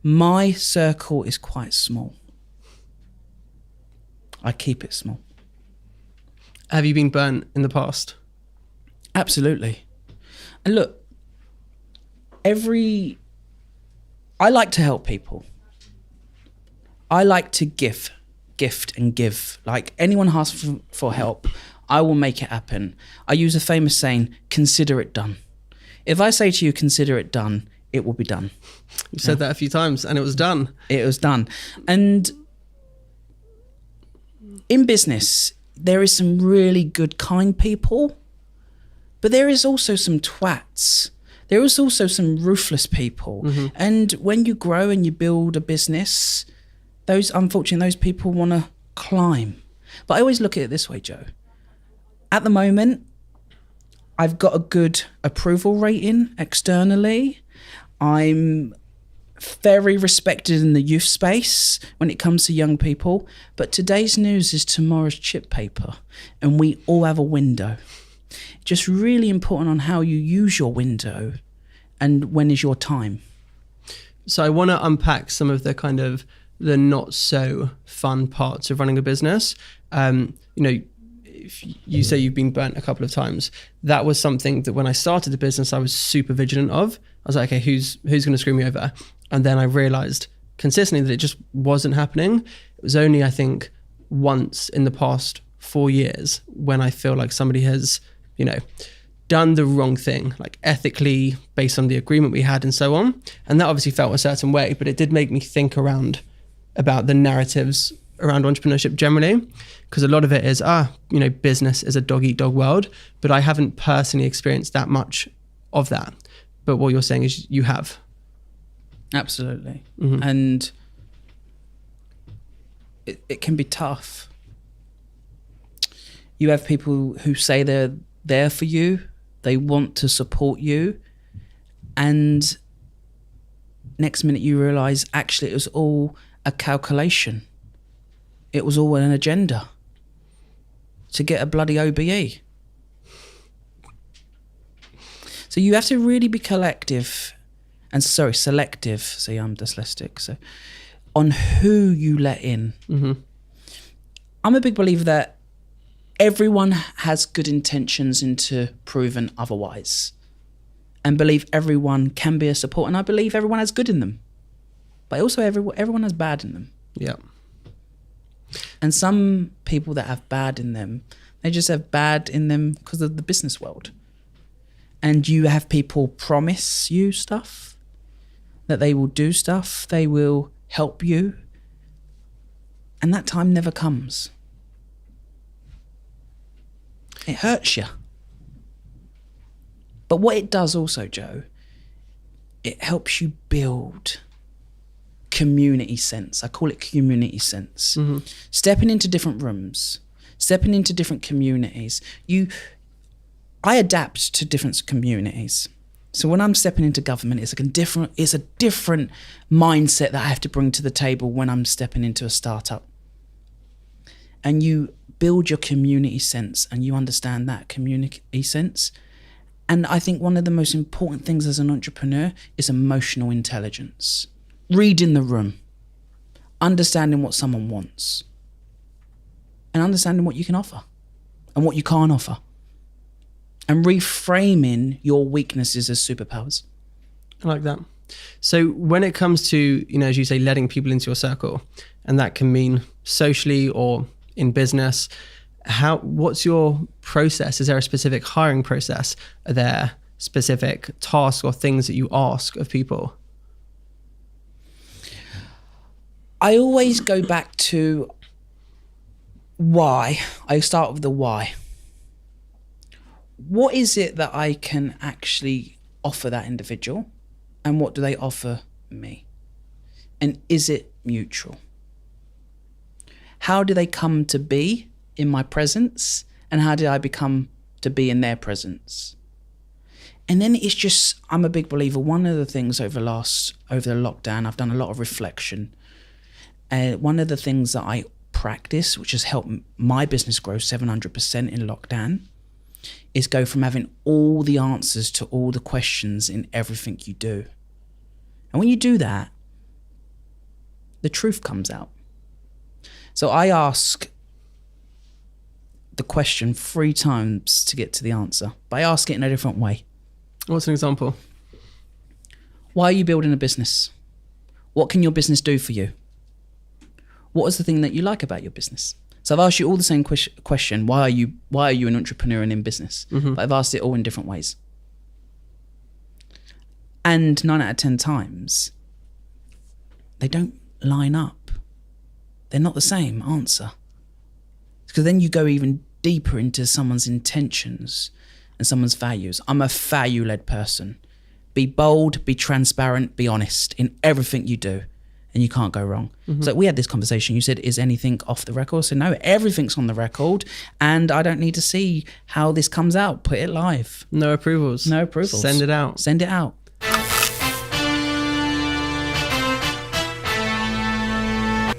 My circle is quite small. I keep it small. Have you been burnt in the past? Absolutely. And look, I like to help people. I like to gift and give. Like, anyone asks for help, I will make it happen. I use a famous saying, consider it done. If I say to you, consider it done, it will be done. You said that a few times and it was done. It was done. And in business, there is some really good, kind people, but there is also some twats. There is also some ruthless people. Mm-hmm. And when you grow and you build a business, unfortunately, those people want to climb. But I always look at it this way, Joe. At the moment, I've got a good approval rating externally. I'm very respected in the youth space when it comes to young people. But today's news is tomorrow's chip paper, and we all have a window. Just really important on how you use your window and when is your time. So I want to unpack some of the kind of the not so fun parts of running a business. If you say you've been burnt a couple of times, that was something that when I started the business, I was super vigilant of. I was like, okay, who's going to screw me over? And then I realized consistently that it just wasn't happening. It was only, I think, once in the past 4 years when I feel like somebody has, done the wrong thing, like ethically based on the agreement we had and so on. And that obviously felt a certain way, but it did make me think about the narratives around entrepreneurship generally, because a lot of it is, business is a dog-eat-dog world, but I haven't personally experienced that much of that. But what you're saying is you have. Absolutely. Mm-hmm. And it can be tough. You have people who say they're there for you, they want to support you, and next minute you realize actually it was all a calculation. It was all an agenda to get a bloody OBE. So you have to really be selective. See, I'm dyslexic. So on who you let in. Mm-hmm. I'm a big believer that everyone has good intentions into proven otherwise, and believe everyone can be a support. And I believe everyone has good in them, but also everyone has bad in them. Yeah. And some people that have bad in them, they just have bad in them because of the business world. And you have people promise you stuff, that they will do stuff, they will help you, and that time never comes. It hurts you. But what it does also, Joe, it helps you build community sense. I call it community sense. Mm-hmm. Stepping into different rooms, stepping into different communities. I adapt to different communities. So when I'm stepping into government, it's a different mindset that I have to bring to the table when I'm stepping into a startup. And you build your community sense and you understand that community sense. And I think one of the most important things as an entrepreneur is emotional intelligence. Reading the room, understanding what someone wants, and understanding what you can offer and what you can't offer, and reframing your weaknesses as superpowers. I like that. So when it comes to, as you say, letting people into your circle, and that can mean socially or in business, what's your process? Is there a specific hiring process? Are there specific tasks or things that you ask of people? I always go back to why. I start with the why. What is it that I can actually offer that individual? And what do they offer me? And is it mutual? How do they come to be in my presence? And how did I become to be in their presence? And then it's just, I'm a big believer. One of the things over the lockdown, I've done a lot of reflection. One of the things that I practice, which has helped my business grow 700% in lockdown, is go from having all the answers to all the questions in everything you do. And when you do that, the truth comes out. So I ask the question 3 times to get to the answer, but I ask it in a different way. What's an example? Why are you building a business? What can your business do for you? What is the thing that you like about your business? So I've asked you all the same question. Why are you an entrepreneur and in business? But I've asked it all in different ways. And 9 out of 10 times, they don't line up. They're not the same answer. Because then you go even deeper into someone's intentions and someone's values. I'm a value-led person. Be bold, be transparent, be honest in everything you do, and you can't go wrong. So we had this conversation. You said, is anything off the record? So no, everything's on the record, and I don't need to see how this comes out. Put it live. No approvals. No approvals. Send it out. Send it out.